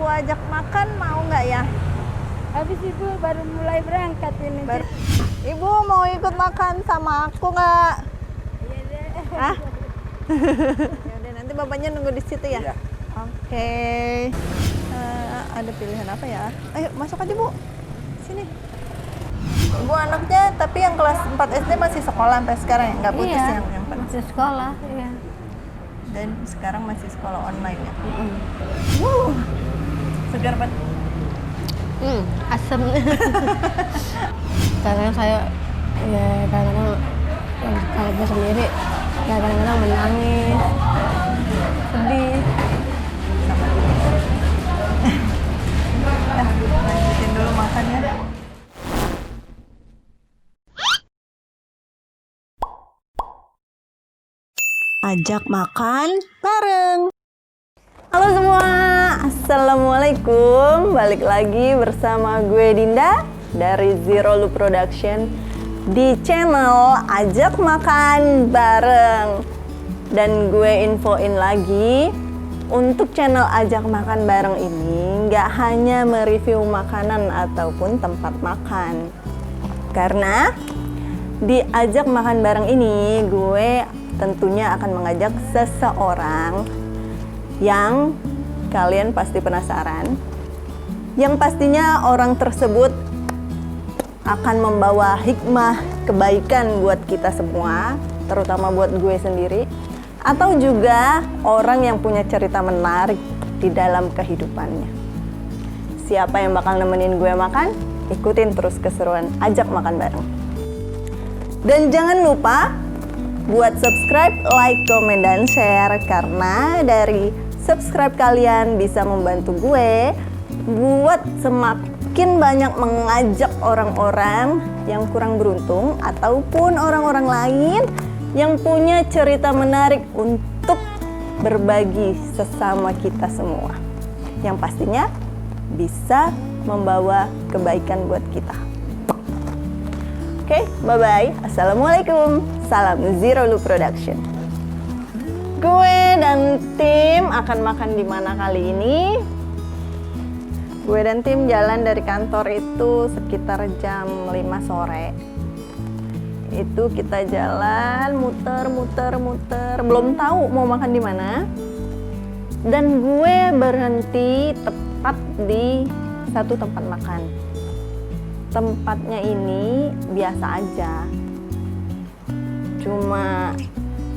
aku ajak makan mau nggak ya? Habis ibu baru mulai berangkat ini. Ibu mau ikut makan sama aku nggak? Iya deh. Hah? Ya udah, nanti bapaknya nunggu di situ ya. Iya. Oke. Ada pilihan apa ya? Ayo masuk aja Bu. Sini. Ibu anaknya tapi yang kelas 4 SD masih sekolah sampai sekarang ya? Nggak putus Iya, yang masih sekolah. Iya. Dan sekarang masih sekolah online ya? Segar banget. Asam. Kadang saya ya kadang-kadang kalau gue sendiri kadang-kadang menangis, sedih. Lanjutin dulu makannya. Ajak makan bareng. Halo semua, Assalamualaikum. Balik lagi bersama gue Dinda dari Zero Lu Production di channel Ajak Makan Bareng. Dan gue infoin lagi, untuk channel Ajak Makan Bareng ini nggak hanya mereview makanan ataupun tempat makan. Karena di Ajak Makan Bareng ini gue tentunya akan mengajak seseorang yang kalian pasti penasaran, yang pastinya orang tersebut akan membawa hikmah kebaikan buat kita semua, terutama buat gue sendiri, atau juga orang yang punya cerita menarik di dalam kehidupannya. Siapa yang bakal nemenin gue makan? Ikutin terus keseruan Ajak Makan Bareng. Dan jangan lupa buat subscribe, like, komen, dan share, karena dari subscribe kalian bisa membantu gue buat semakin banyak mengajak orang-orang yang kurang beruntung ataupun orang-orang lain yang punya cerita menarik untuk berbagi sesama kita semua, yang pastinya bisa membawa kebaikan buat kita. Oke, bye-bye. Assalamualaikum. Salam Zero Lu Production. Gue dan tim akan makan di mana kali ini? Gue dan tim jalan dari kantor itu sekitar jam 5 sore. Itu kita jalan muter, belum tahu mau makan di mana. Dan gue berhenti tepat di satu tempat makan. Tempatnya ini biasa aja, cuma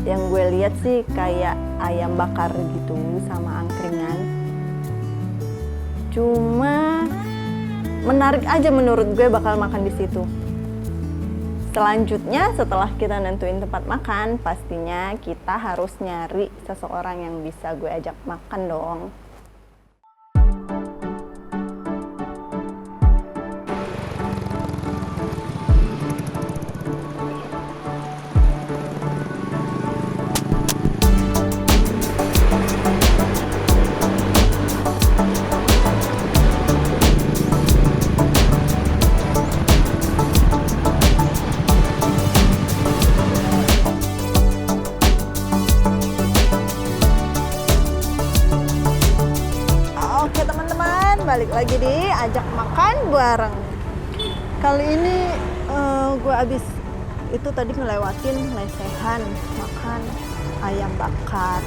yang gue lihat sih kayak ayam bakar gitu sama angkringan. Cuma menarik aja menurut gue bakal makan di situ. Selanjutnya setelah kita nentuin tempat makan, pastinya kita harus nyari seseorang yang bisa gue ajak makan dong. Balik lagi di Ajak Makan Bareng. Kali ini gue abis itu tadi ngelewatin lesehan makan ayam bakar.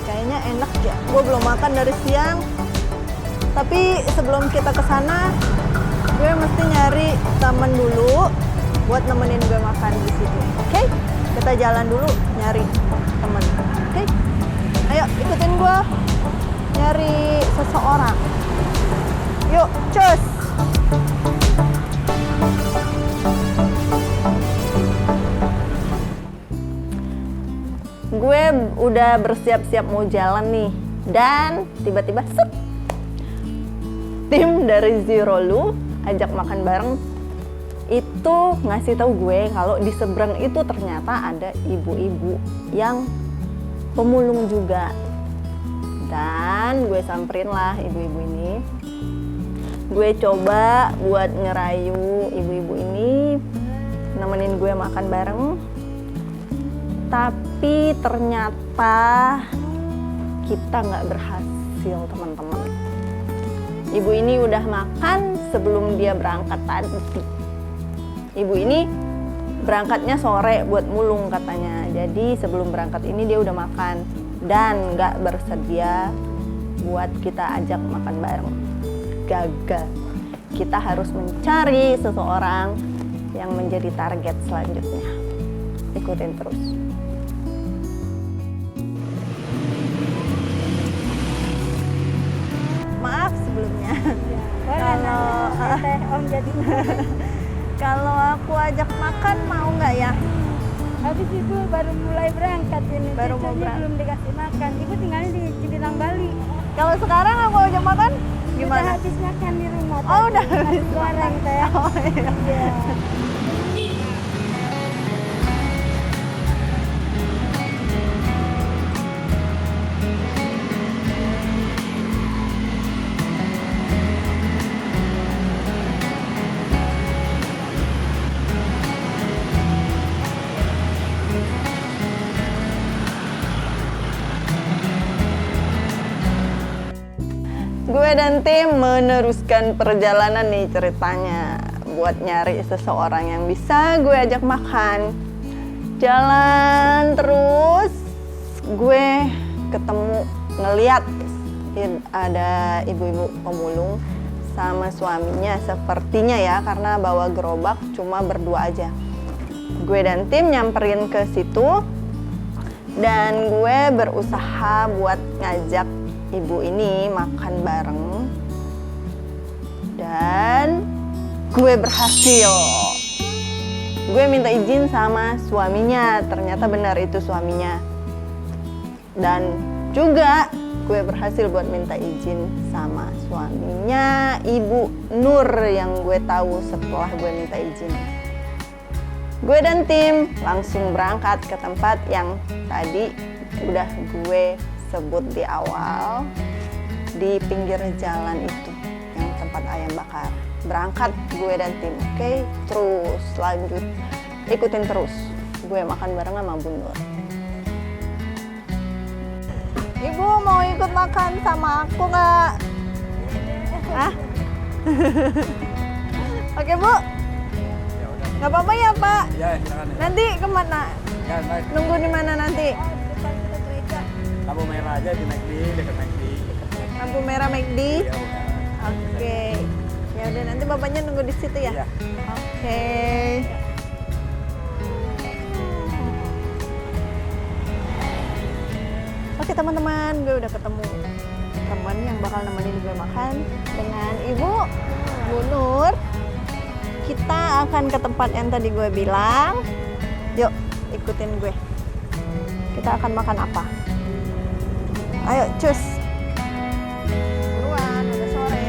Kayaknya enak ya. Gue belum makan dari siang. Tapi sebelum kita ke sana, gue mesti nyari temen dulu buat nemenin gue makan di situ. Oke? Kita jalan dulu nyari temen. Oke? Ayo ikutin gue nyari seseorang. Yuk, cus! Gue udah bersiap-siap mau jalan nih. Dan tiba-tiba set! Tim dari Zero Lu Ajak Makan Bareng itu ngasih tahu gue kalau di seberang itu ternyata ada ibu-ibu yang pemulung juga. Dan gue samperin lah ibu-ibu ini. Gue coba buat ngerayu ibu-ibu ini nemenin gue makan bareng. Tapi ternyata kita nggak berhasil, teman-teman. Ibu ini udah makan sebelum dia berangkat tadi. Ibu ini berangkatnya sore buat mulung katanya. Jadi sebelum berangkat ini dia udah makan dan nggak bersedia buat kita ajak makan bareng. Gagal. Kita harus mencari seseorang yang menjadi target selanjutnya. Ikutin terus. Maaf sebelumnya. Teh Om jadi. Kalau aku ajak makan mau nggak ya? Habis ibu baru mulai berangkat ini. Baru mau Cucunya berangkat. belum dikasih makan. Ibu tinggalnya di Cibinong Bali. Kalau sekarang aku ajak makan Udah gimana? habis makan di rumah. Oh, tadi. udah Nasi habis goreng makan. teh. Oh, iya. Iya. Gue dan tim meneruskan perjalanan nih ceritanya buat nyari seseorang yang bisa gue ajak makan. Jalan terus, gue ketemu ngeliat ada ibu-ibu pemulung sama suaminya sepertinya ya, karena bawa gerobak cuma berdua aja. Gue dan tim nyamperin ke situ dan gue berusaha buat ngajak ibu ini makan bareng dan gue berhasil. Gue minta izin sama suaminya, ternyata benar itu suaminya. Dan juga gue berhasil buat minta izin sama suaminya Ibu Nur yang gue tahu setelah gue minta izin. Gue dan tim langsung berangkat ke tempat yang tadi udah gue sebut di awal, di pinggir jalan itu yang tempat ayam bakar. Berangkat gue dan tim. Oke, terus lanjut, ikutin terus gue makan bareng sama Bu Nur. Ibu mau ikut makan sama aku nggak? Hah? Oke Bu, nggak apa-apa ya Pak? Ya, silakan. Nanti kemana? Ya, baik. Nunggu di mana nanti? Lampu merah aja di McD, dekat McD. Lampu merah McD. Ya, udah. Oke. Ya udah, nanti bapaknya nunggu di situ ya. Iya. Oke. Oke teman-teman, gue udah ketemu teman yang bakal nemenin gue makan dengan Ibu Bu Nur. Kita akan ke tempat yang tadi gue bilang. Yuk, ikutin gue. Kita akan makan apa? Ayo, cus. Buruan, udah sore.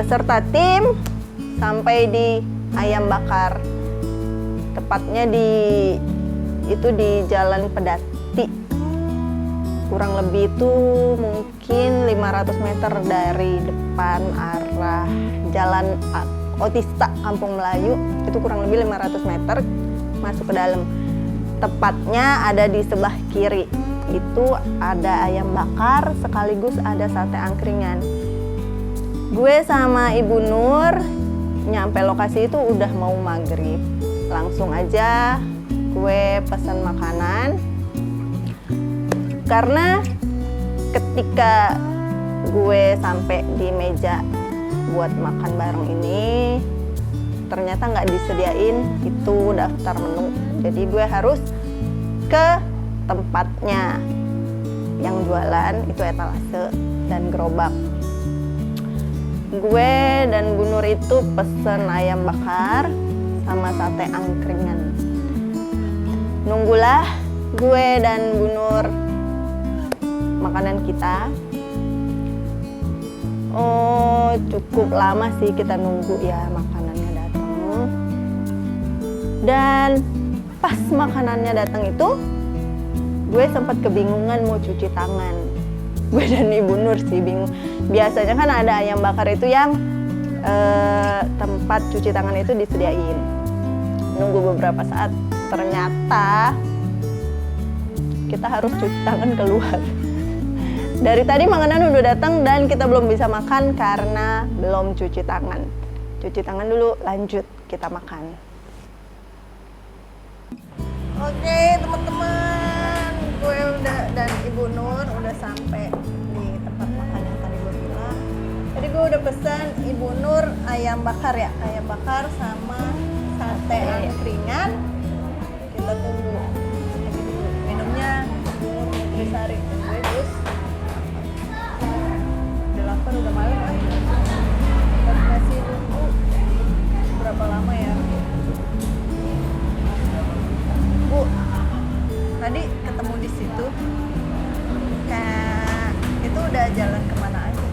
beserta tim sampai di ayam bakar. Tepatnya itu di Jalan Pedati. Kurang lebih itu mungkin 500 meter dari depan arah Jalan Otista Kampung Melayu. Itu kurang lebih 500 meter masuk ke dalam. Tepatnya ada di sebelah kiri. Itu ada ayam bakar sekaligus ada sate angkringan. Gue sama Ibu Nur nyampe lokasi itu udah mau maghrib. Langsung aja gue pesan makanan. Karena ketika gue sampai di meja buat makan bareng ini, ternyata nggak disediain itu daftar menu. Jadi gue harus ke tempatnya yang jualan, itu etalase dan gerobak. Gue dan Bu Nur itu pesen ayam bakar sama sate angkringan. Nunggulah gue dan Bu Nur makanan kita. Oh, cukup lama sih kita nunggu ya makanannya datang. Dan pas makanannya datang itu, gue sempat kebingungan mau cuci tangan. Gue dan Ibu Nur sih bingung. Biasanya kan ada ayam bakar itu yang tempat cuci tangan itu disediain. Nunggu beberapa saat, ternyata kita harus cuci tangan keluar. Dari tadi makanan udah datang dan kita belum bisa makan karena belum cuci tangan. Cuci tangan dulu, lanjut kita makan. Oke teman-teman, gue udah dan Ibu Nur udah sampai di tempat makan yang tadi gue bilang. Tadi gue udah pesan Ibu Nur ayam bakar ya, ayam bakar sama sate angkringan. Kita tunggu. Minumnya Nutrisari. Gue terus udah lapar, udah malam kan. Kita masih nunggu berapa lama ya? Bu, tadi ketemu di situ. Kayak itu udah jalan kemana aja?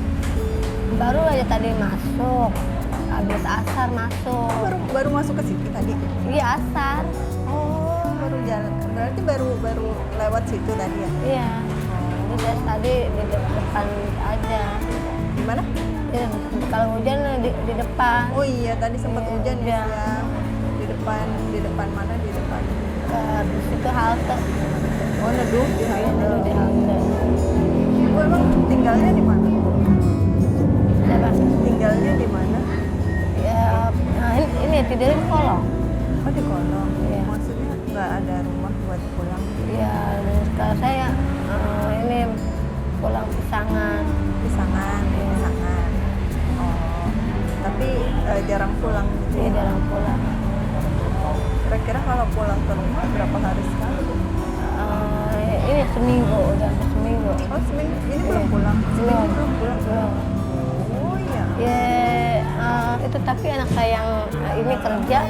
Baru aja tadi masuk, habis asar masuk. Baru masuk ke situ tadi. Iya asar. Oh, baru jalan. Berarti baru lewat situ tadi ya? Iya. Jadi tadi di depan aja. Di mana? Iya, kalau hujan di depan. Oh iya, tadi sempat Iya, hujan ya. iya. Siang. Di depan mana? Di depan. Di situ halte. Oh, neduh di Iya, halte. dulu di halte. Ibu emang tinggalnya di mana? Siapa? Tinggalnya di mana? Ya, nah ini tidurnya di kolong. Oh, di kolong. Iya. Maksudnya nggak ada rumah buat pulang? Iya, kalau saya ini pulang Pisangan. Pisangan. Oh, tapi jarang pulang gitu. Iya, jarang pulang. Kira-kira kalau pulang ke rumah berapa hari sekali? Ini seminggu, udah seminggu. Oh, seminggu. Ini belum pulang. Seminggu belum pulang. Belum. Oh iya. Ya, itu tapi anak saya yang ini kerja,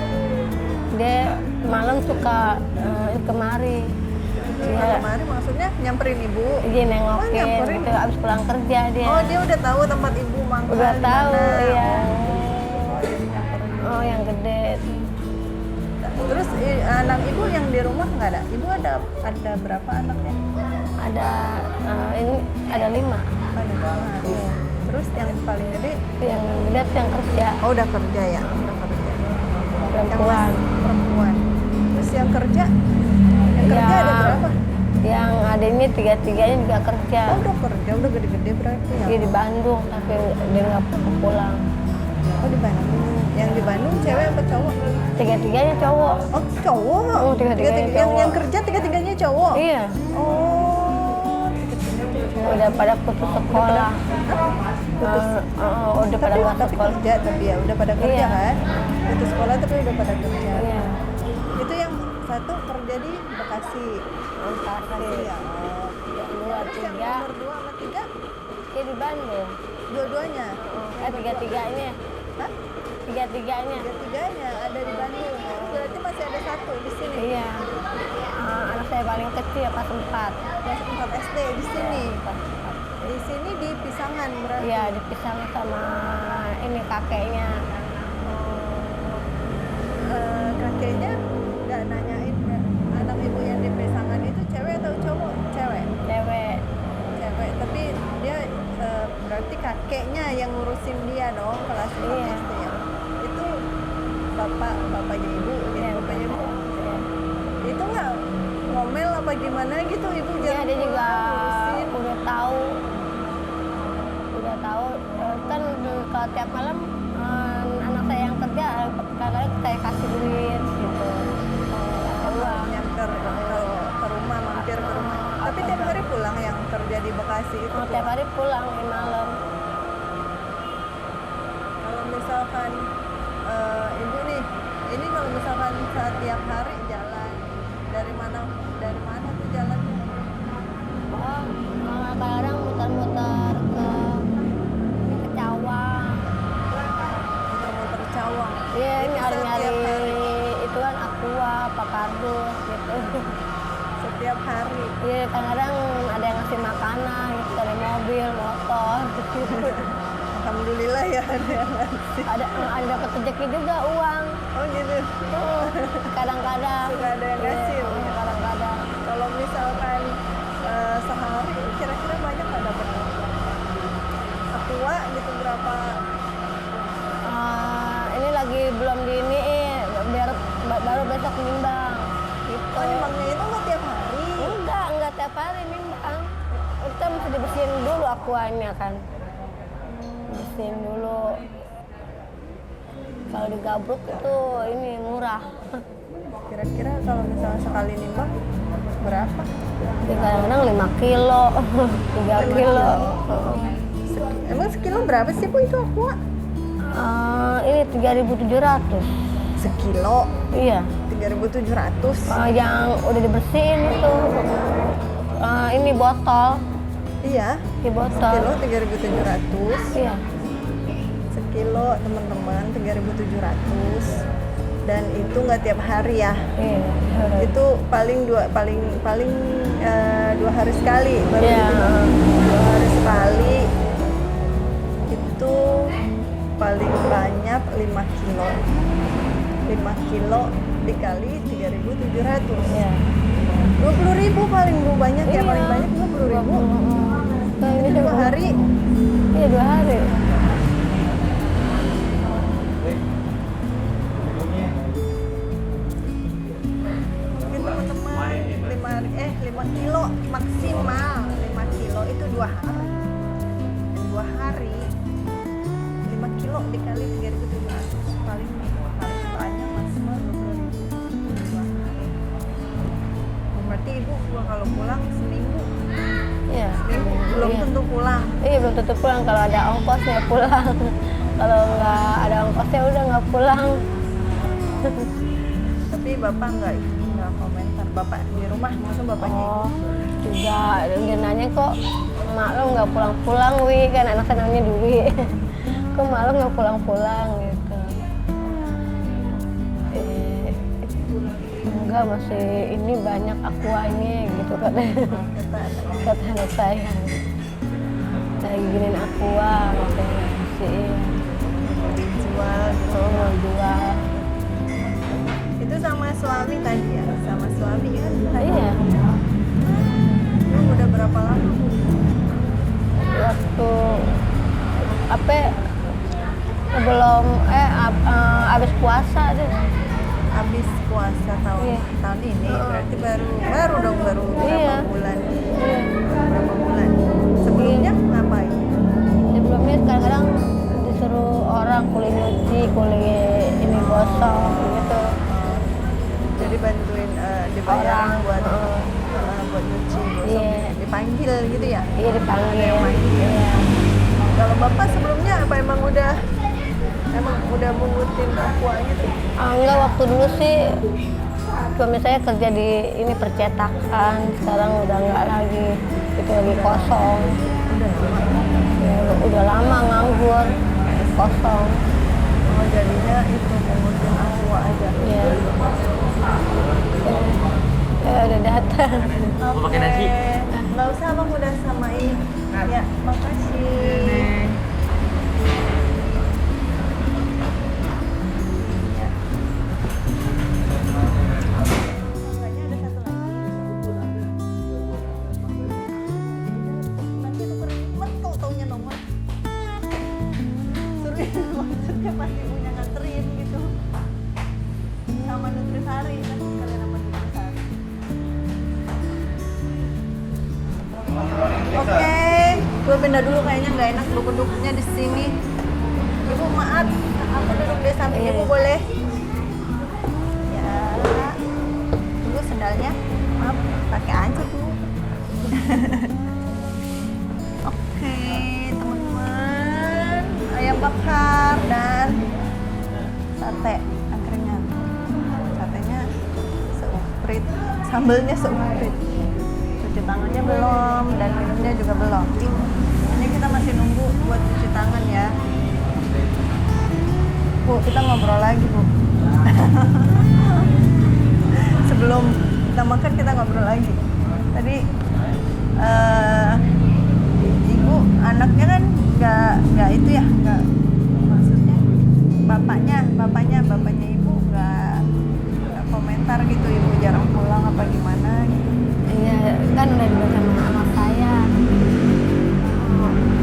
dia malam suka kemari. Nah, kemarin maksudnya nyamperin ibu. Dia nengokin, nyamperin. gitu, abis pulang kerja dia. Oh, dia udah tahu tempat ibu mangkal. Udah di tahu, mana. iya. Oh, jadi nyamperin. Oh, yang gede. Terus anak ibu yang di rumah nggak ada? Ibu ada berapa anaknya? Ada ini ada 5. Ada 5. Iya. Terus yang paling gede? Yang gede tuh yang kerja, Oh, udah kerja ya? Udah kerja. perempuan. Perempuan. Terus yang kerja? Yang kerja ada berapa? Yang adanya 3-3-nya juga kerja. Oh, udah kerja, udah gede-gede berarti ya? Dia di Bandung, tapi dia nggak pulang. Oh, di Bandung. Yang di Bandung cewek apa cowok? 3-3-nya cowok. Oh, cowok. Oh, tiga-tiganya cowok. Yang kerja tiga-tiganya cowok. Iya. Oh. Udah pada putus sekolah. Putus. Udah pada nggak Tapi sekolah. kerja tapi ya udah pada kerja Iya. kan? Putus sekolah tapi udah pada kerja. Iya. Itu yang satu kerja di Bekasi. Bekasi ya. Oh. Yang 2, Terus yang 3, nomor 2 sama 3 dia di Bandung. dua-duanya. 3-3-nya. Hah? 3-3-nya. Tiga-tiganya ada di Bandung. Berarti masih ada satu di sini. Iya. Anak saya paling kecil pas 4. Kelas 4 SD di sini. di sini di Pisangan berarti. Iya, dipisah sama ini kakeknya. Kakeknya nggak nanyain ya, anak ibu yang di Pisangan itu cewek atau cowok? Cewek. Cewek. Cewek, tapi dia berarti kakeknya yang ngurusin dia dong kelas 4 Iya. SD ya. Itu bapaknya ibu, Iya, ya, bapaknya ibu. Iya. Itu nggak ngomel apa gimana gitu ibu Iya, jangan dia juga ngurusin. udah tahu kan kalau tiap malam anak saya yang kerja kadang-kadang saya kasih duit gitu. Uang. Nyamper ke rumah, mampir ke rumah. Tapi tiap hari pulang yang kerja di Bekasi itu. Oh, tiap hari pulang di malam. Kalau misalkan ibu nih, ini kalau misalkan saat tiap hari jalan dari mana tuh jalannya? Oh, kadang-kadang muter-muter ke Cawang. Muter-muter Cawang. Iya, Itu nyari-nyari setiap hari. itu kan aqua, apa kardus gitu. Setiap hari. Iya, kadang-kadang ada yang ngasih makanan gitu dari mobil, motor gitu. Alhamdulillah ya ada yang ngasih. Ada dapat rezeki juga uang. Oh gitu. Tuh, kadang-kadang. Suka ada yang ngasih. Iya, kadang-kadang. Kalau misalkan sehari kira-kira banyak nggak dapat? Aqua gitu berapa? Ini lagi belum di ini, biar baru besok nimbang. Gitu. Oh nimbangnya itu nggak tiap hari? Enggak tiap hari nimbang. Kita mesti dibersihin dulu aquanya kan. Bersihin dulu. Kalau digabruk itu ini murah. Kira-kira kalau misalnya sekali nimbang berapa? Ya, kadang-kadang 5 kilo, 3 kilo. Emang sekilo berapa sih Bu itu aqua? Ini 3.700. Sekilo Iya. 3.700. Yang udah dibersihin itu. Ini botol. Iya. Di botol. Sekilo 3.700. Iya. Sekilo teman-teman 3.700. Dan itu nggak tiap hari ya. Iya. Itu paling dua hari sekali baru Iya. gitu. 2 hari sekali itu paling banyak 5 kilo 5 kilo dikali 3.700 Iya. 20.000 paling banyak ya, Iya. paling banyak 20.000. Nah, ini Itu 2 juga hari. Iya, 2 hari. Mungkin teman-teman 5 kilo maksimal 5 kilo itu 2 hari. Dan 2 hari 5 kilo dikali 3.700 paling banyak maksimal 20.000. 2 hari. Berarti ibu kalau pulang seminggu Iya. belum Iya. tentu pulang. Iya, belum tentu pulang. Kalau ada ongkosnya pulang. Kalau nggak ada ongkosnya udah nggak pulang. Tapi bapak nggak komentar. Bapak di rumah maksud bapaknya. Oh, juga dia nanya kok mak lo nggak pulang-pulang, Wi, kan anak saya namanya Dwi. Kok mak lo nggak pulang-pulang gitu. Enggak, masih ini banyak aquanya gitu kan. Kata anak saya. Lagi giniin aqua, makanya sih Dijual gitu. mau jual. Itu sama suami tadi ya, sama suami kan? Iya, Lu udah berapa lama Bu? waktu apa belum abis puasa deh. Habis puasa Iya. tahun ini berarti baru dong berapa Iya. bulan? Iya. Berapa bulan? Sebelumnya ngapain? Sebelumnya kadang-kadang disuruh orang kuli nyuci, kuli ini gosok gitu. Jadi bantuin dibayar Orang, buat nyuci, gosok, Iya. dipanggil gitu ya? Iya, dipanggil. Manggil. Iya. Kalau bapak sebelumnya apa emang udah mengutin aqua gitu? Enggak, waktu dulu sih suami saya kerja di ini percetakan, sekarang udah enggak lagi, itu lagi kosong. Ya, udah lama nganggur, kosong. Oh jadinya itu mengutin aqua aja. Iya. Ya, udah datang. Mau pakai nasi? Nggak usah abang udah sama ini. Ya. Sari kan kalian sama di Sari. Oke, gue pindah dulu kayaknya nggak enak duduknya di sini. Ibu maaf, aku duduk di samping ibu boleh? Ya, tunggu sendalnya. Maaf, pakai aja dulu. Oke, teman-teman, ayam bakar dan sate angkringan. Satenya seuprit, sambelnya seuprit. Cuci tangannya belum dan minumnya juga belum. Ini kita masih nunggu buat cuci tangan ya. Bu, kita ngobrol lagi, Bu. Sebelum kita makan kita ngobrol lagi. Tadi ibu anaknya kan nggak itu ya, nggak, maksudnya bapaknya ibu nggak komentar gitu, ibu jarang pulang apa gimana gitu. Iya, kan udah dibilang sama anak saya.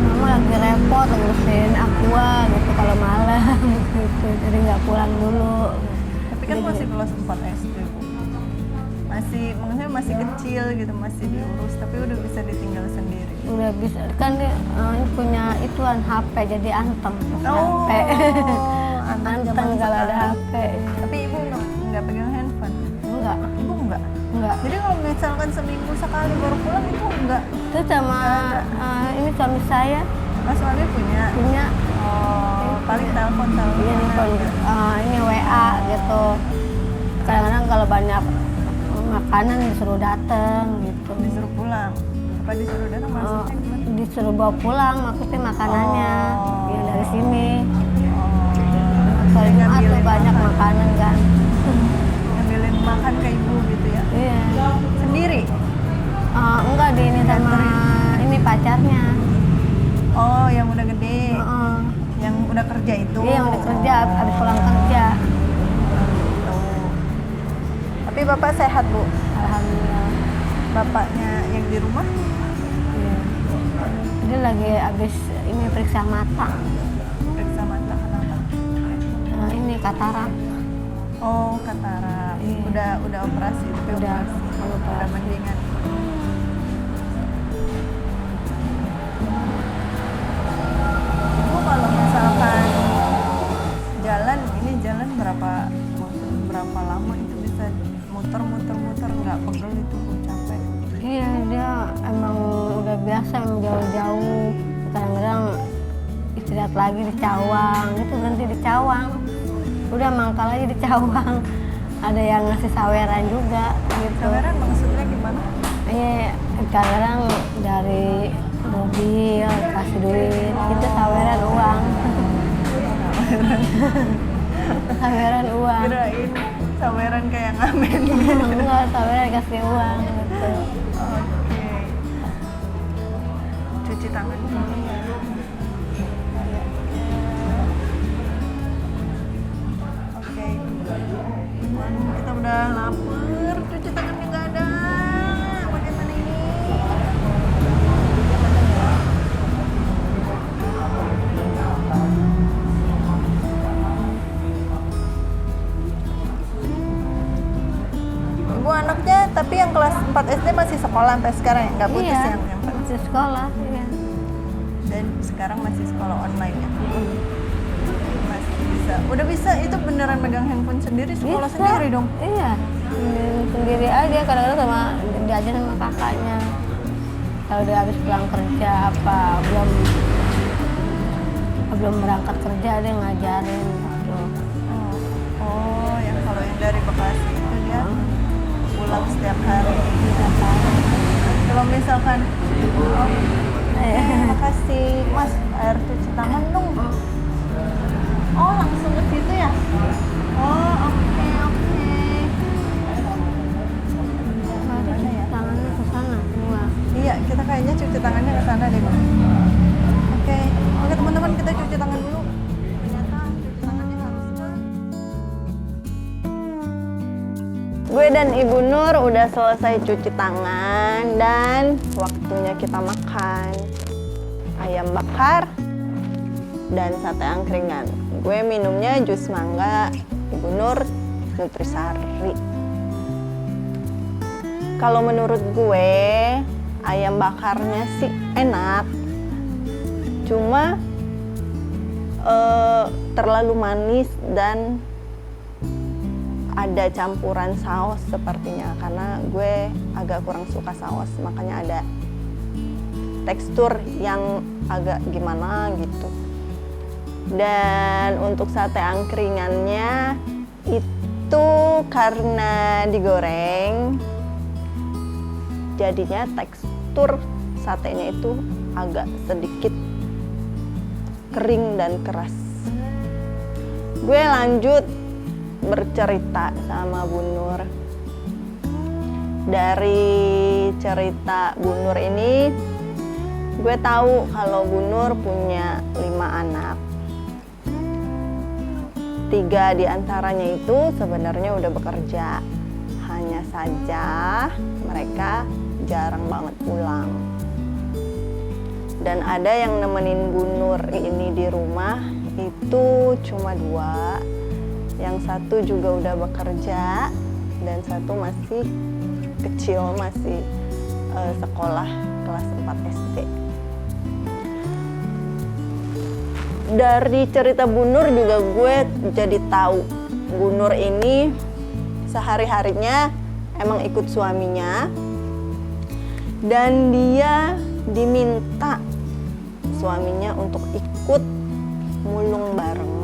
Mama lagi repot ngurusin aqua gitu kalau malam gitu, jadi nggak pulang dulu. Tapi kan masih kelas 4 SD, Bu. Maksudnya masih kecil gitu, masih diurus, tapi udah bisa ditinggal sendiri. Udah bisa, kan dia punya ituan HP, jadi antem Oh, HP. anak Anteng zaman kalau ada sekarang. HP. Tapi ibu nggak pegang handphone. Enggak, Ibu nggak. enggak. Jadi kalau misalkan seminggu sekali baru pulang itu nggak. Itu sama ini suami saya Mas suami punya. punya Oh, paling telepon. ini WA gitu. Kadang-kadang kalau banyak makanan disuruh dateng gitu. Disuruh pulang. Apa disuruh datang maksudnya gimana? Disuruh bawa pulang maksudnya makanannya yang dari sini. Kalau Jadi Jumat tuh ngambilin banyak makan. makanan kan. Ngambilin makan ke ibu gitu ya. Iya. Sendiri. Enggak di ini sama ini pacarnya. Oh, yang udah gede. Heeh. Yang udah kerja itu. Iya yang udah kerja, habis pulang kerja. Oh. Tapi bapak sehat, Bu. Alhamdulillah. Bapaknya yang di rumah? Iya. Dia lagi habis ini periksa mata. Periksa mata kenapa? Ini katarak. Oh, katarak. Iya. Udah operasi. Udah Udah mendingan. Ibu kalau misalkan jalan berapa lama itu bisa muter nggak pegel itu, Bu, capek. Iya dia emang udah biasa emang jauh-jauh. Kadang-kadang istirahat lagi di Cawang, gitu berhenti di Cawang. Udah mangkal aja di Cawang. Ada yang ngasih saweran juga gitu. Saweran maksudnya gimana? Iya, kadang-kadang dari mobil kasih duit, itu saweran uang. Saweran uang. Kirain saweran kayak ngamen. Enggak, saweran kasih uang gitu. Oke. Cuci tangan dulu ya. Oke. Kita udah lapar, cuci tangannya nggak ada. Bagaimana ini? Ibu anaknya tapi yang kelas 4 SD masih sekolah sampai sekarang ya? Nggak putus Iya, yang 4? masih sekolah. Iya. Dan sekarang masih sekolah online ya? Masih bisa. Udah bisa, itu beneran megang handphone sendiri, sekolah Bisa. sendiri dong? Iya, sendiri aja. Kadang-kadang sama diajar sama kakaknya. Kalau udah habis pulang kerja apa belum berangkat kerja dia ngajarin gitu. Oh, yang kalau yang dari Bekasi itu dia pulang setiap hari. Kalau misalkan, makasih Mas, air cuci tangan dong. Oh, langsung ke situ ya? Oh, oke. Ada ya? Tangannya ke sana semua. Iya, kita kayaknya cuci tangannya ke sana deh, Bang. Oke, teman-teman, kita cuci tangan dulu. Ternyata cuci tangannya harus ke... Gue dan Ibu Nur udah selesai cuci tangan dan waktunya kita makan ayam bakar dan sate angkringan. Gue minumnya jus mangga, Ibu Nur Nutrisari. Kalau menurut gue ayam bakarnya sih enak, cuma terlalu manis dan ada campuran saus sepertinya, karena gue agak kurang suka saus, makanya ada tekstur yang agak gimana gitu. Dan untuk sate angkringannya itu karena digoreng, jadinya tekstur satenya itu agak sedikit kering dan keras. Gue lanjut bercerita sama Bu Nur. Dari cerita Bu Nur ini, gue tahu kalau Bu Nur punya 5 anak. 3 diantaranya itu sebenarnya udah bekerja, hanya saja mereka jarang banget pulang. Dan ada yang nemenin Bu Nur ini di rumah itu cuma 2. Yang satu juga udah bekerja dan satu masih kecil, masih sekolah kelas 4 SD. Dari cerita Bu Nur juga gue jadi tahu Bu Nur ini sehari-harinya emang ikut suaminya, dan dia diminta suaminya untuk ikut mulung bareng.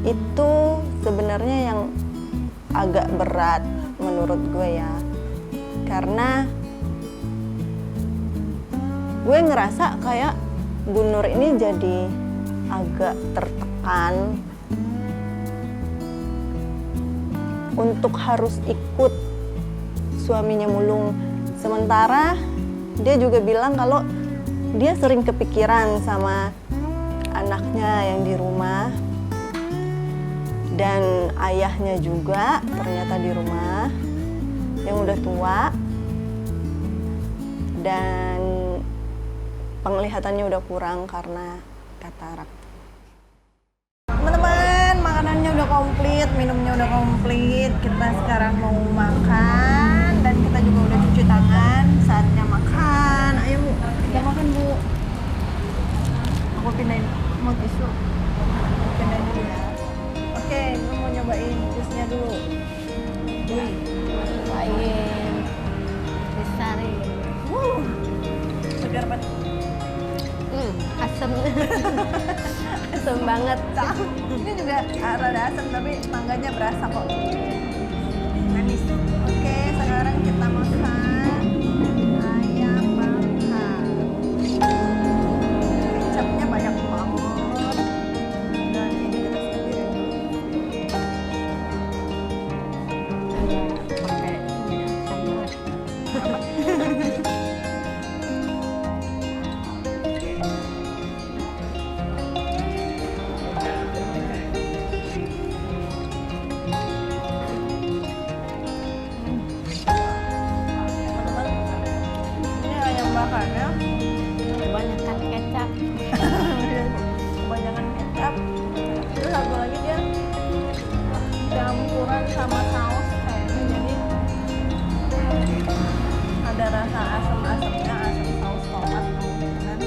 Itu sebenarnya yang agak berat menurut gue ya, karena gue ngerasa kayak Bu Nur ini jadi agak tertekan untuk harus ikut suaminya mulung. Sementara dia juga bilang kalau dia sering kepikiran sama anaknya yang di rumah, dan ayahnya juga ternyata di rumah yang udah tua dan penglihatannya udah kurang karena katarak. Teman-teman, makanannya udah komplit, minumnya udah komplit. Kita sekarang mau makan dan kita juga udah cuci tangan. Saatnya makan. Ayo Bu, kita makan Bu. Aku pindahin, mau tisu. Pindahin dulu ya. Oke, gue mau nyobain jusnya dulu. Cobain Nutrisari. Segar banget. Asem. Asem banget. Ini juga rada asam tapi mangganya berasa kok. Manis. Oke, sekarang kita makan ayam bakar. Kecapnya banyak banget. Dan ini kita sendiri dulu. Pakai sambal. Ini ayam bakarnya Kebanyakan kecap. kebanyakan kecap. Terus satu lagi dia campuran sama saus kayaknya, jadi ada rasa asam-asamnya, asam saus tomat kan.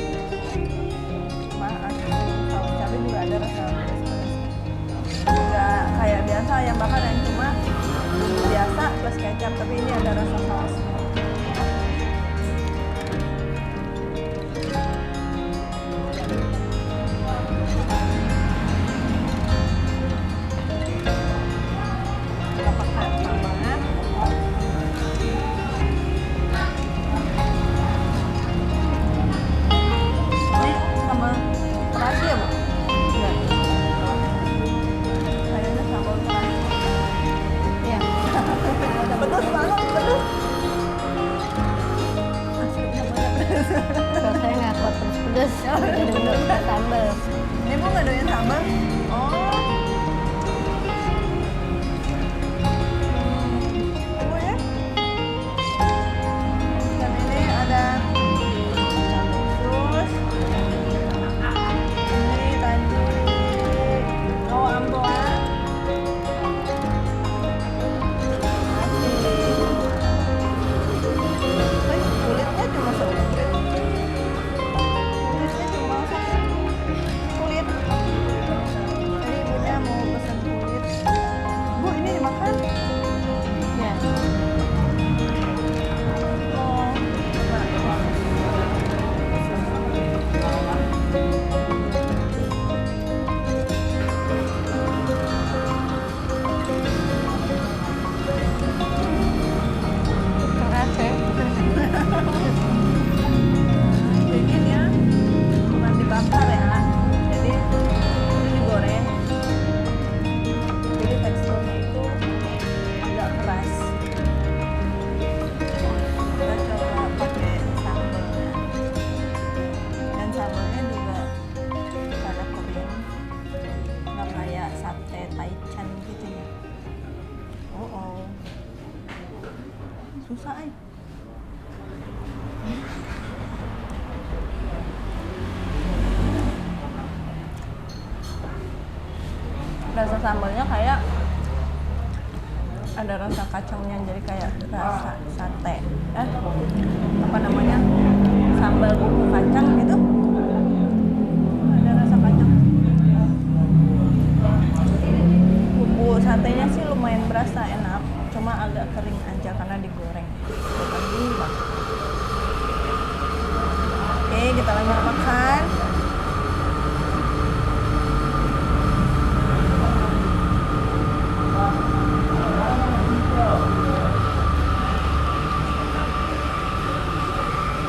Cuma asam saus cabai juga ada rasa pedas-pedas. Enggak kayak biasa ayam bakar yang cuma bumbu biasa plus kecap, tapi ini ada rasa sausnya. Kita pakai sambalnya. Ini sambal terasi ya Bu? Enggak. Kayaknya sambal terasi. Iya. Pedas banget, pedas. susah ay. Rasa sambalnya kayak ada rasa kacangnya, jadi kayak rasa sate. Apa namanya? Sambal bumbu kacang gitu. Ada rasa kacang. Bumbu satenya sih lumayan berasa, enak. Cuma agak kering aja karena digoreng. Bukan bimbang. Oke, kita lanjut makan.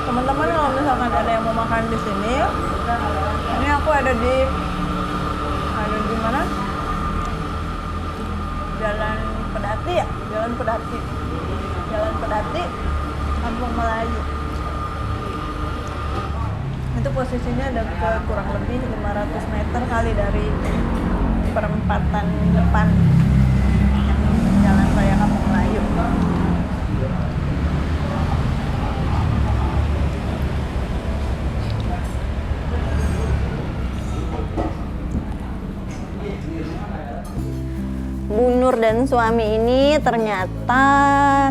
Teman-teman, kalau misalkan ada yang mau makan di sini, ini aku ada di mana? Jalan Pedati ya? Jalan Pedati, Kampung Melayu. Itu posisinya dekat kurang lebih 500 meter kali dari perempatan depan Jalan Raya Kampung Melayu. Bu Nur dan suami ini ternyata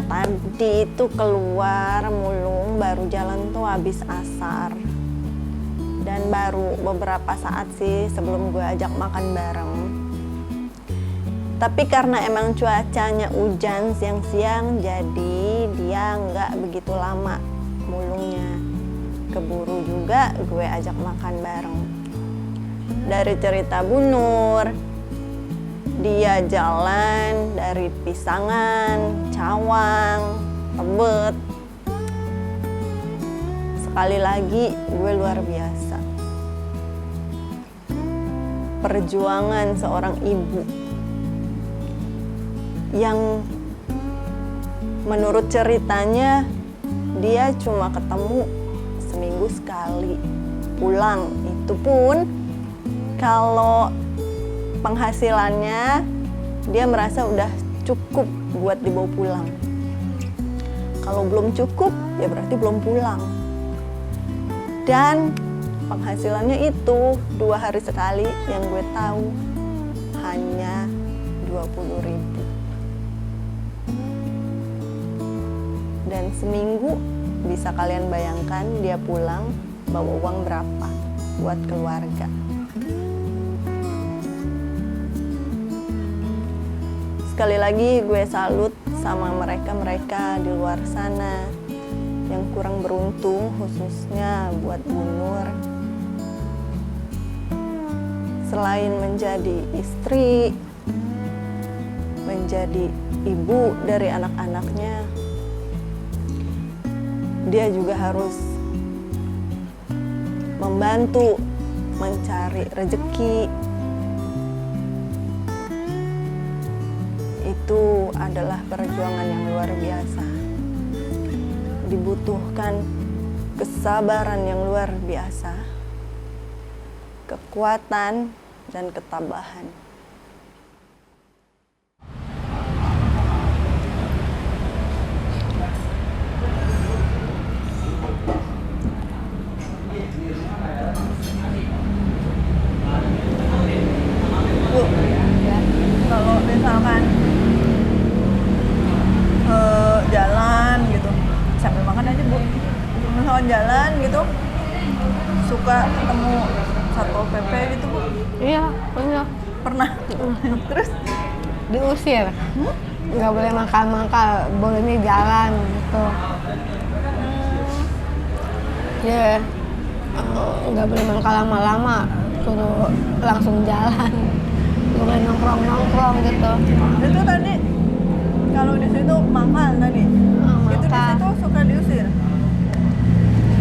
tadi itu keluar mulung, baru jalan tuh habis asar. Dan baru beberapa saat sih sebelum gue ajak makan bareng. Tapi karena emang cuacanya hujan siang-siang, jadi dia nggak begitu lama mulungnya. Keburu juga gue ajak makan bareng. Dari cerita Bu Nur, dia jalan dari Pisangan, Cawang, Tebet. Sekali lagi gue luar biasa. Perjuangan seorang ibu yang menurut ceritanya dia cuma ketemu seminggu sekali pulang. Itu pun kalau penghasilannya dia merasa udah cukup buat dibawa pulang. Kalau belum cukup ya berarti belum pulang. Dan penghasilannya itu 2 hari sekali, yang gue tahu hanya 20.000. Dan seminggu bisa kalian bayangkan dia pulang bawa uang berapa buat keluarga. Sekali lagi gue salut sama mereka di luar sana yang kurang beruntung, khususnya buat Bu Nur. Selain menjadi istri, menjadi ibu dari anak-anaknya, dia juga harus membantu mencari rezeki. Itu adalah perjuangan yang luar biasa. Dibutuhkan kesabaran yang luar biasa, kekuatan dan ketabahan. Bu, kalau misalkan jalan gitu, sambil makan aja Bu, misalkan jalan gitu suka ketemu Satpol PP gitu Bu? Iya, Pernah? Terus? Diusir. Nggak boleh mangkal-mangkal, bolehnya jalan gitu. Ya, nggak boleh mangkal lama-lama, suruh langsung jalan. Nggak boleh nongkrong-nongkrong gitu. Itu tadi kalau di situ mangkal tadi. Itu di Mangkal. situ suka diusir.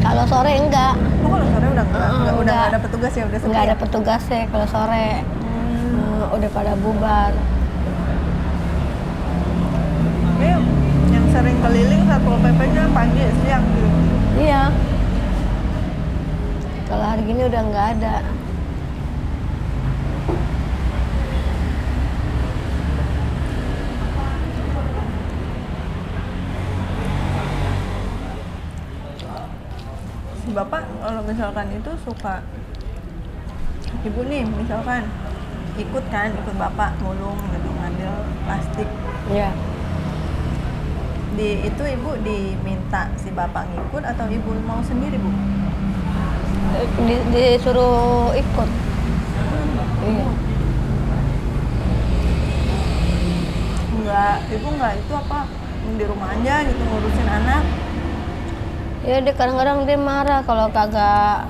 Kalau sore enggak. Oh, kalau sore udah enggak, udah enggak. nggak ada petugas ya, udah sepi. Nggak ada Ya? petugas ya kalau sore. Udah pada bubar. Ini yang sering keliling Satpol PP-nya pagi siang gitu. Iya. Kalau hari gini udah nggak ada. Bapak kalau misalkan itu suka, ibu nih misalkan ikut bapak mulung gitu ngambil plastik, Iya. itu ibu diminta si bapak ngikut atau ibu mau sendiri bu? Disuruh ikut. Iya. Ibu nggak itu apa di rumah aja gitu ngurusin anak? Ya dia kadang-kadang dia marah kalau kagak,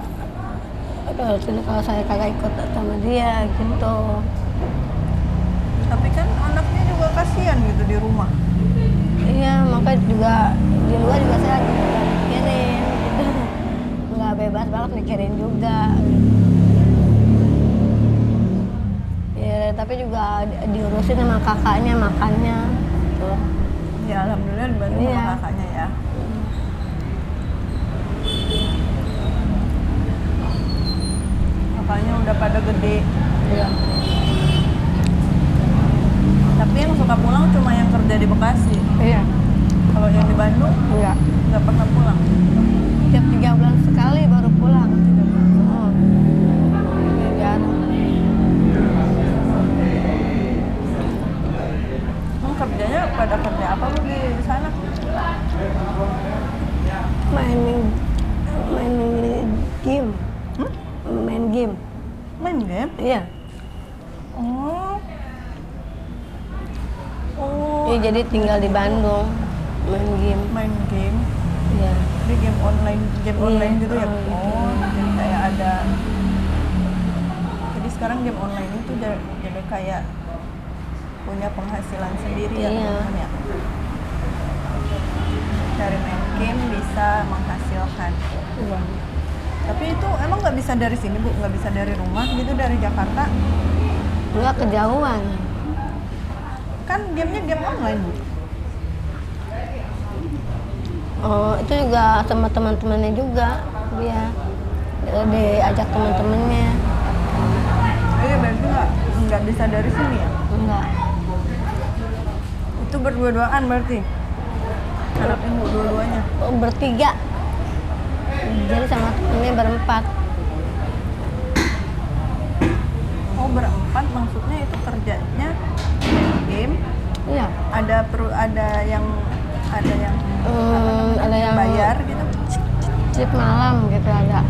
kalau saya kagak ikut sama dia gitu. Tapi kan anaknya juga kasihan gitu di rumah. Iya, makanya juga di luar juga saya juga mikirin gitu. Nggak bebas banget mikirin juga. Ya, tapi juga diurusin sama kakaknya makannya. Gitu. Ya alhamdulillah dibantu Iya. sama kakaknya ya. Kakaknya udah pada gede. Iya. Tapi yang suka pulang cuma yang kerja di Bekasi. Iya. Kalau yang di Bandung Enggak. nggak pernah pulang. Tiap 3 bulan sekali baru pulang. Oh. Ini jarang. Kerjanya pada kerja apa bu di sana? Main game. Main game. Main game? Iya. Oh. Iya, jadi tinggal di Bandung main game. Main game. Iya. Jadi game online Iya, gitu ya? gitu. Oh, jadi kayak ada. Jadi sekarang game online itu jadi kayak punya penghasilan sendiri ya Iya. teman-teman ya. Dari main game bisa menghasilkan. Iya. Tapi itu emang nggak bisa dari sini bu, nggak bisa dari rumah gitu dari Jakarta? Enggak kejauhan. Kan gamenya game online bu. Oh, itu juga sama teman-temannya juga dia diajak teman-temannya. Iya berarti nggak bisa dari sini ya? Enggak. Itu berdua-duaan berarti? Anak ibu dua-duanya? Oh, bertiga. Jadi sama temennya berempat. Oh berempat maksudnya itu kerjanya main game? Iya. Ada yang Ada yang bayar gitu? shift malam gitu ada.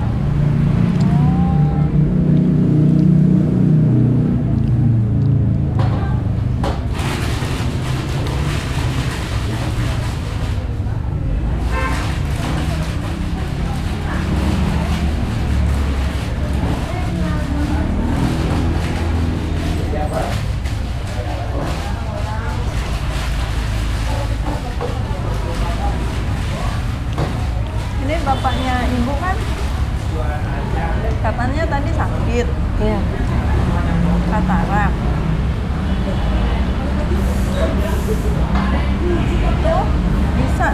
Ini bapaknya ibu kan katanya tadi sakit, Iya. katarak. Itu bisa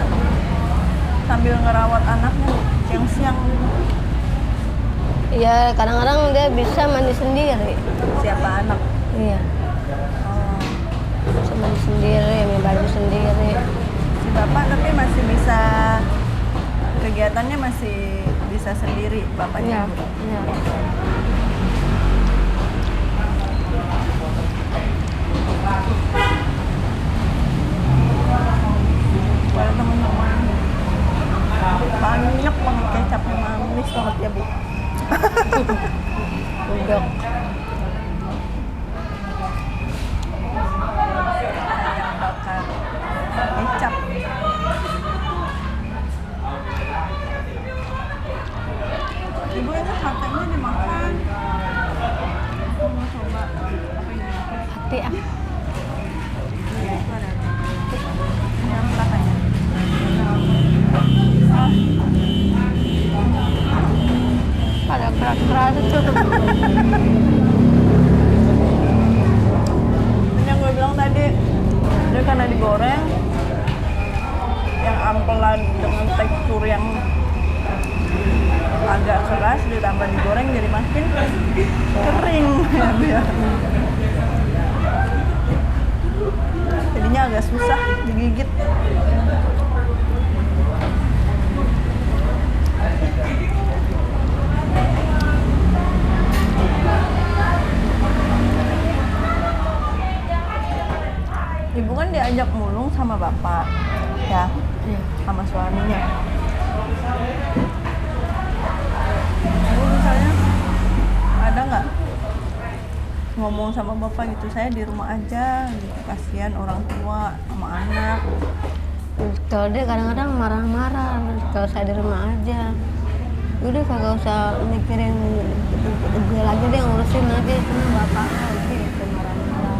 sambil ngerawat anaknya siang-siang. Iya, kadang-kadang dia bisa mandi sendiri. Siapa anak? Iya. Oh, Bisa mandi sendiri, ambil baju sendiri. si bapak tapi masih bisa kegiatannya masih bisa sendiri Iya. bapaknya. Iya. Kalau teman-teman banyak banget kecapnya manis banget ya bu. Udok. Ayam bakar kecap. Ibu ini satenya dimakan. Aku mau coba apa ini? Hati ah. Iya, itu ada. Ini yang satenya. Ah, Pada keras-keras itu. ini yang gue bilang tadi, dia karena digoreng, yang ampelan dengan tekstur yang agak keras ditambah digoreng jadi makin kering ya Bu ya. Jadinya agak susah digigit. Ibu kan diajak mulung sama bapak, ya, Iya. sama suaminya. Ibu misalnya ada nggak ngomong sama bapak gitu, saya di rumah aja, gitu, kasihan orang tua sama anak. Kalau dia kadang-kadang marah-marah kalau saya di rumah aja. Udah kagak usah mikirin gue lagi, dia ngurusin aja cuma bapak aja gitu marah-marah.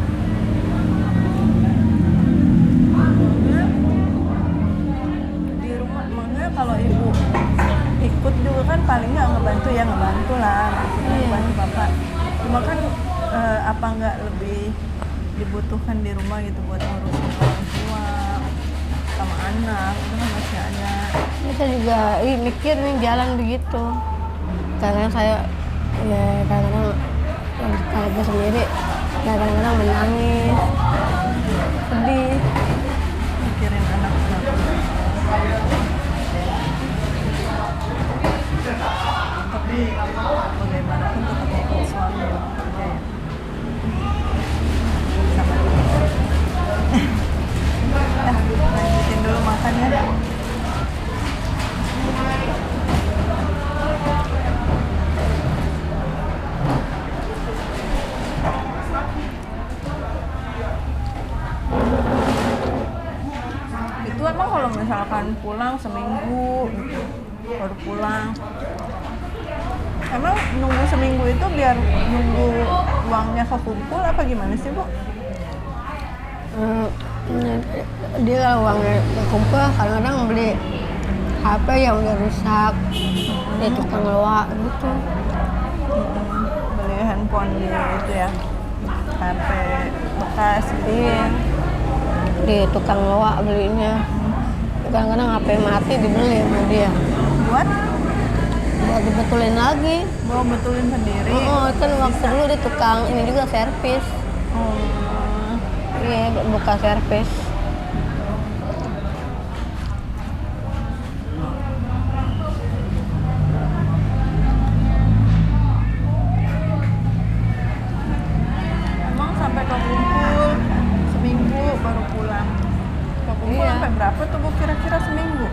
Di rumah makanya kalau ibu ikut juga kan paling nggak ngebantu lah, maksudnya Iya. ngebantu bapak. Cuma kan apa nggak lebih dibutuhkan di rumah gitu buat ngurusin orang tua sama anak, itu kan masih ada. Kita juga mikir nih jalan begitu. Kadang saya ya kadang-kadang kalau gue sendiri kadang-kadang menangis, sedih. Mikirin anak tapi bagaimanapun tetap ikut suami bekerja ya. Sama lanjutin dulu makan ya. Itu emang kalau misalkan pulang seminggu gitu, baru pulang. Emang nunggu seminggu itu biar nunggu uangnya kekumpul apa gimana sih, Bu? Dia kalau uangnya kumpul kadang-kadang beli HP yang udah rusak, dia tukang loak gitu. Beli handphone itu ya, HP bekas gitu. Iya, di tukang loak belinya. Kadang-kadang HP mati dibeli sama dia, Buat buat dibetulin lagi. mau betulin sendiri. Oh, kan waktu dulu di tukang ini juga servis. Oh, Iya, buka servis. emang sampai kekumpul seminggu baru pulang. Kekumpul Iya. sampai berapa tuh, Bu, kira-kira seminggu?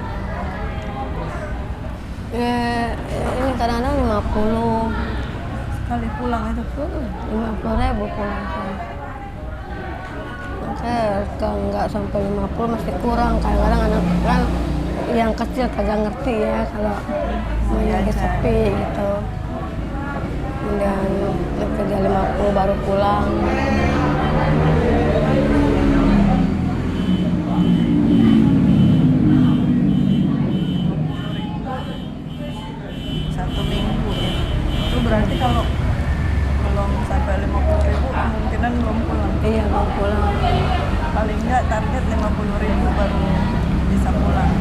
Ya, ini kadang-kadang 50. Sekali pulang itu. 50.000 pulang saya. Makanya kalau nggak sampai 50 masih kurang. Kadang-kadang anak kan yang kecil kagak ngerti ya kalau mau lagi sepi gitu. Dan kerja 50 baru pulang. Satu minggu ya. Itu berarti kalau belum sampai 50.000 kemungkinan belum pulang. Iya, baru pulang. Paling nggak target 50.000 baru bisa pulang.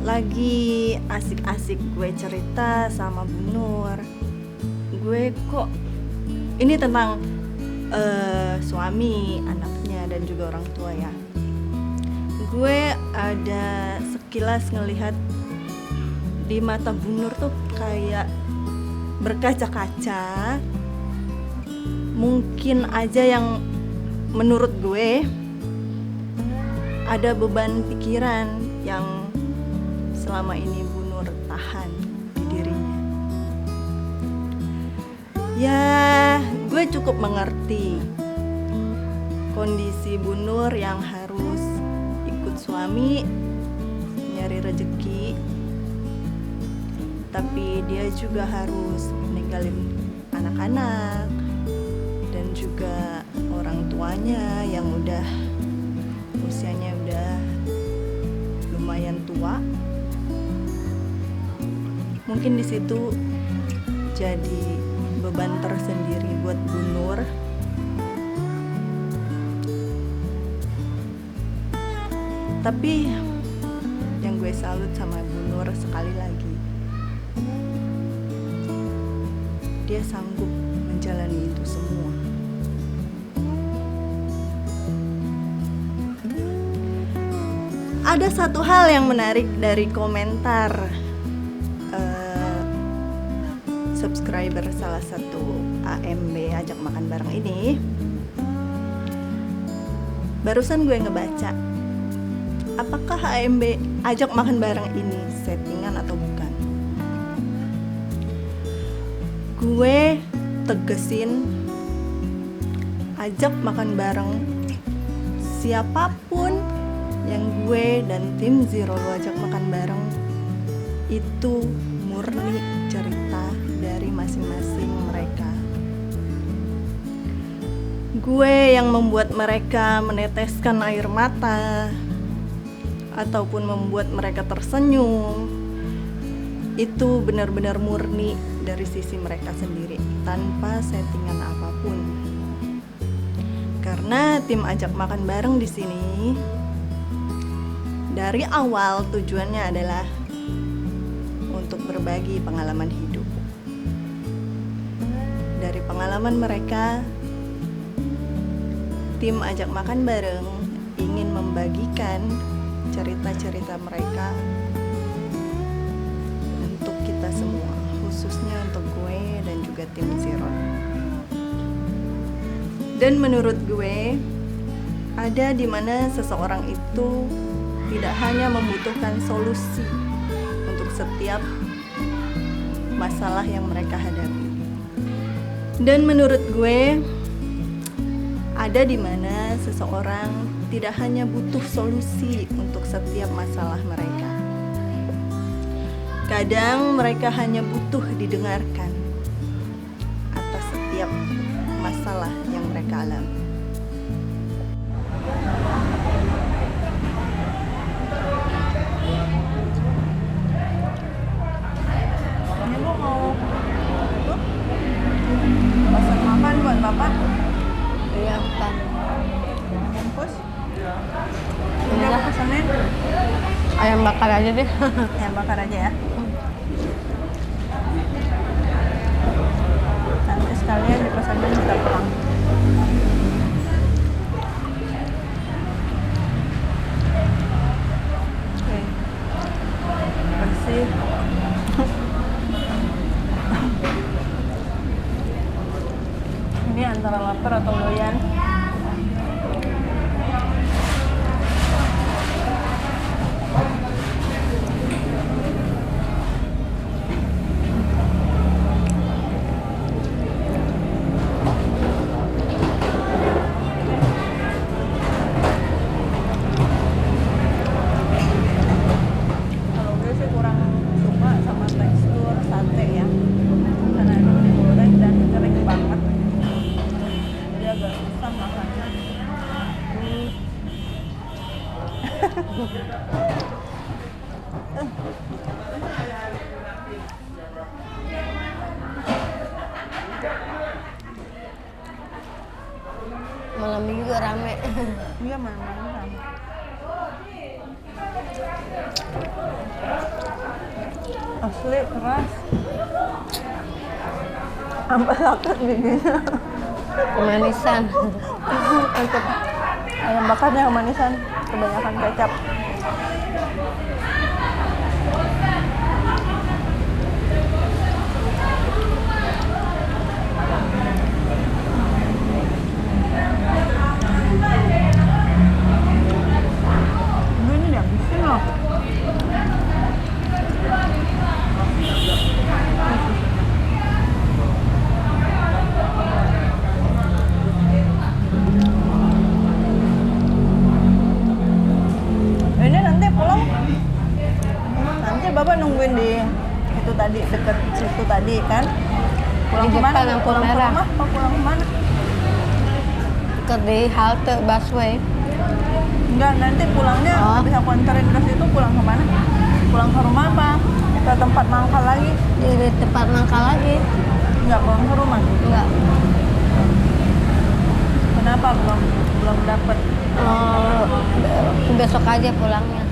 Lagi asik-asik gue cerita sama Bu Nur, gue kok ini tentang suami, anaknya, dan juga orang tua ya. Gue ada sekilas ngelihat di mata Bu Nur tuh kayak berkaca-kaca. Mungkin aja yang menurut gue ada beban pikiran yang selama ini Bu Nur tahan di dirinya. Ya, gue cukup mengerti kondisi Bu Nur yang harus ikut suami nyari rezeki, tapi dia juga harus ninggalin anak-anak dan juga orang tuanya yang udah usianya udah lumayan tua. Mungkin di situ jadi beban tersendiri buat Bu Nur. Tapi yang gue salut sama Bu Nur sekali lagi, dia sanggup menjalani itu semua. ada satu hal yang menarik dari komentar subscriber salah satu AMB ajak makan bareng ini. Barusan gue ngebaca, apakah AMB ajak makan bareng ini settingan atau bukan? Gue tegesin, ajak makan bareng siapapun yang gue dan tim Zero Lu ajak makan bareng itu murni cerita dari masing-masing mereka. Gue yang membuat mereka meneteskan air mata ataupun membuat mereka tersenyum itu benar-benar murni dari sisi mereka sendiri tanpa settingan apapun. Karena tim ajak makan bareng di sini dari awal tujuannya adalah untuk berbagi pengalaman hidup. Dari pengalaman mereka, tim ajak makan bareng ingin membagikan cerita-cerita mereka untuk kita semua, khususnya untuk gue dan juga tim Zero. Dan menurut gue, ada di mana seseorang itu tidak hanya membutuhkan solusi untuk setiap masalah yang mereka hadapi. Dan menurut gue, ada di mana seseorang tidak hanya butuh solusi untuk setiap masalah mereka. Kadang mereka hanya butuh didengarkan atas setiap masalah yang mereka alami. Ini Bu mau pesan makan buat Bapak? Iya, Pak. Bungkus? Udah pesanin? Ayam bakar aja deh. Ayam bakar aja ya. Nanti sekalian dipesanin kita pulang. Oke. Bersih. Ini antara lapar atau doyan. Kalau gue sih kurang suka sama tekstur sate ya, karena emang digoreng dan kering banget. Jadi agak susah makannya. Malam minggu rame. Iya mana-mana. Asli keras. Sampai sakit giginya. Kemanisan. Kecap. Ayam bakarnya kemanisan, kebanyakan kecap. Ini dihabisin loh. Ini nanti pulang, nanti Bapak nungguin di itu tadi, deket situ tadi kan? Pulang Di kemana? depan lampu Pulang ke merah. rumah apa pulang kemana? Di halte busway. Enggak, nanti pulangnya Oh. habis aku anterin ke situ pulang kemana? Pulang ke rumah apa? Ke tempat mangkal lagi? Di tempat mangkal lagi. Enggak, pulang ke rumah. Enggak. Kenapa belum dapet? Oh, besok aja pulangnya.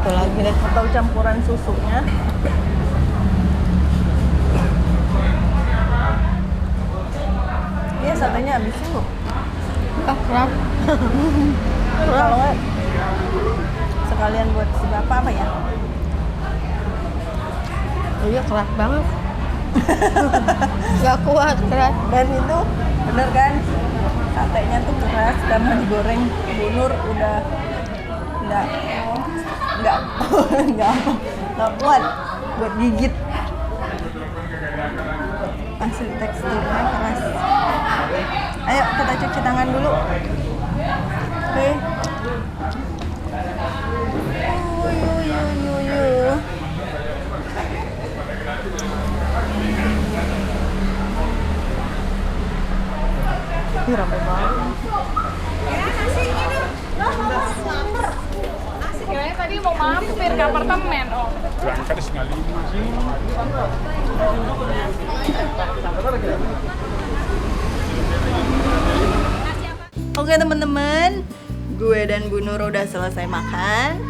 satu lagi deh. Atau campuran susunya. Iya, satenya habisin loh. Ah, keras. Kalau nggak, sekalian buat si bapak apa ya? Iya, keras banget. Gak kuat, keras. Dan itu bener kan, satenya tuh keras karena digoreng. Bu Nur udah nggak nggak kuat buat gigit. Asli teksturnya keras. Ayo kita cuci tangan dulu. Oke. Yuh. Ih, rame banget. Kirain tadi mau mampir ke apartemen, oh. Berangkat sekali sih. Oke teman-teman, gue dan Bu Nur udah selesai makan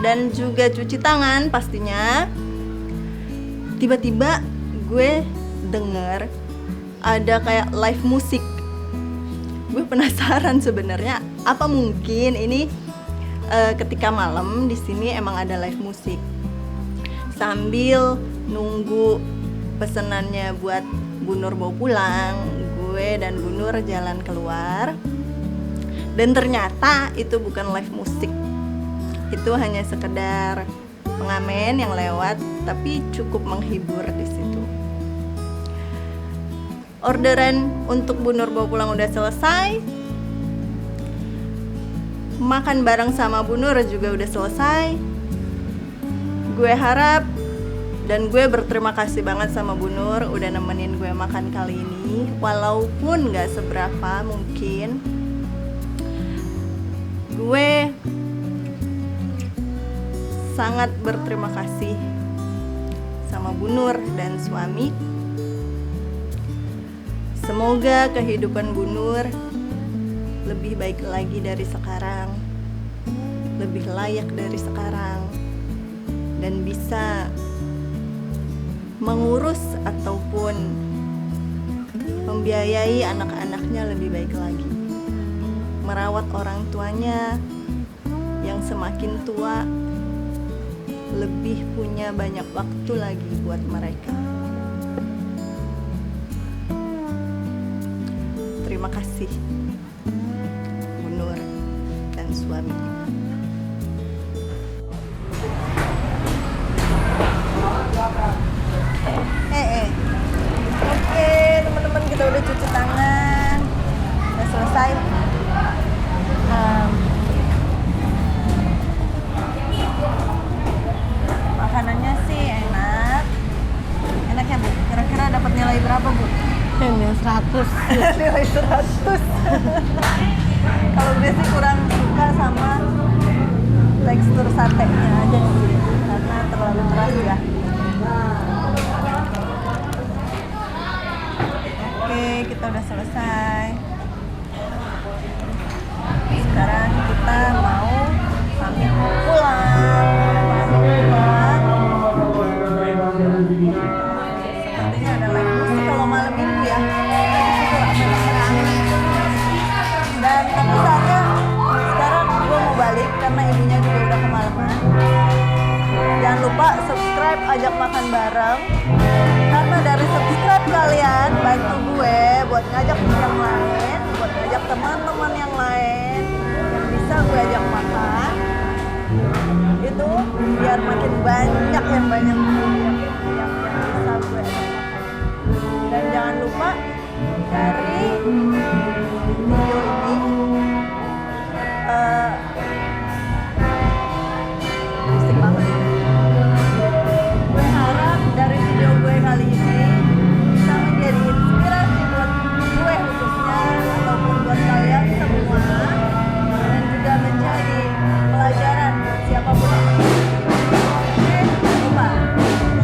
dan juga cuci tangan pastinya. Tiba-tiba gue denger ada kayak live musik. Gue penasaran sebenarnya apa mungkin ini ketika malam di sini emang ada live musik. Sambil nunggu pesenannya buat Bu Nur bawa pulang, gue dan Bu Nur jalan keluar. Dan ternyata itu bukan live musik. Itu hanya sekedar pengamen yang lewat, tapi cukup menghibur di situ. Orderan untuk Bu Nur bawa pulang udah selesai. Makan bareng sama Bu Nur juga udah selesai. Gue harap dan gue berterima kasih banget sama Bu Nur udah nemenin gue makan kali ini. Walaupun gak seberapa mungkin, gue sangat berterima kasih sama Bu Nur dan suami. Semoga kehidupan Bu Nur lebih baik lagi dari sekarang, lebih layak dari sekarang, dan bisa mengurus ataupun membiayai anak-anaknya lebih baik lagi, merawat orang tuanya yang semakin tua, lebih punya banyak waktu lagi buat mereka. Terima kasih Bu Nur dan suami. Oke teman-teman, kita udah cuci tangan, udah selesai. Makanannya sih enak ya Bu. Kira-kira dapat nilai berapa Bu? Ini 100. Nilai 100. Kalau gue sih kurang suka sama tekstur satenya aja sih, karena terlalu keras ya. Oke, kita udah selesai. Sekarang kita mau pamit pulang. Sepertinya ada live musik kalau malam minggu ya. Dan tapi saatnya sekarang gue mau balik karena ibunya juga udah kemalaman. Jangan lupa subscribe Ajak Makan Bareng, karena dari subscribe kalian bantu gue buat ngajak yang lain, buat ngajak teman-teman yang lain yang bisa gue ajak makan. Itu biar makin banyak yang bisa gue ajak makan. Dan jangan lupa dari video ini musik banget. Gue harap dari video gue kali ini bisa menjadi inspirasi buat gue khususnya ataupun buat kalian semua, dan juga menjadi pelajaran buat siapapun yang menonton. Oke, jangan lupa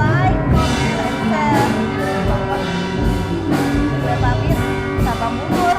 like, comment, dan share. Gue pamit, salam mundur,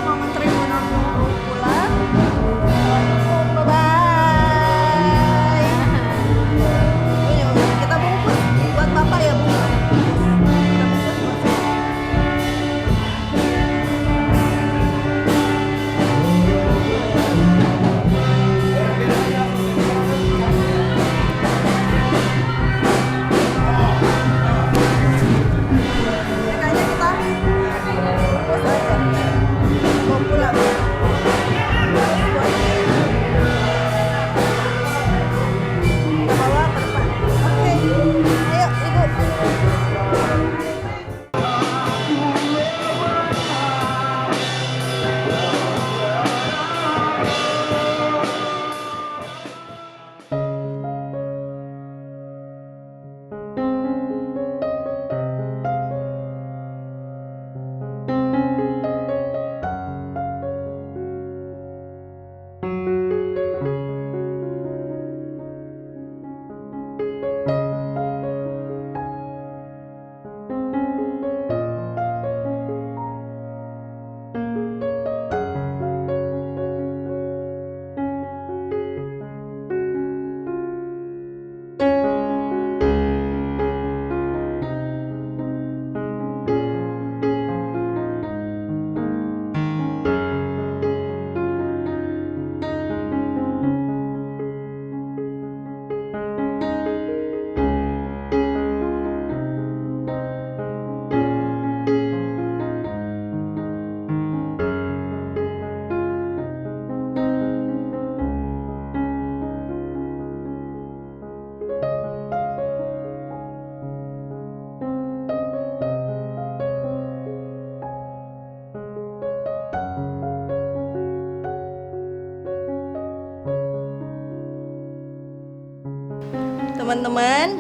teman-teman,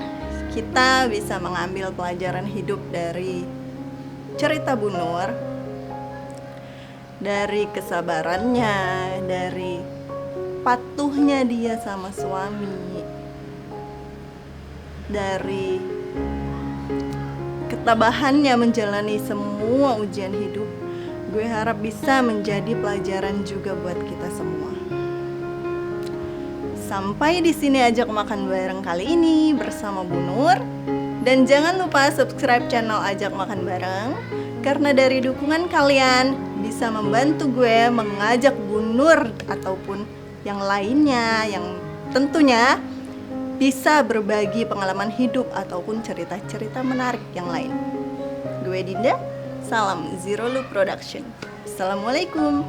kita bisa mengambil pelajaran hidup dari cerita Bu Nur, dari kesabarannya, dari patuhnya dia sama suami, dari ketabahannya menjalani semua ujian hidup. Gue harap bisa menjadi pelajaran juga buat kita semua. Sampai di sini Ajak Makan Bareng kali ini bersama Bu Nur. Dan jangan lupa subscribe channel Ajak Makan Bareng, karena dari dukungan kalian bisa membantu gue mengajak Bu Nur ataupun yang lainnya yang tentunya bisa berbagi pengalaman hidup ataupun cerita-cerita menarik yang lain. Gue Dinda, salam Zero Loop Production. Assalamualaikum.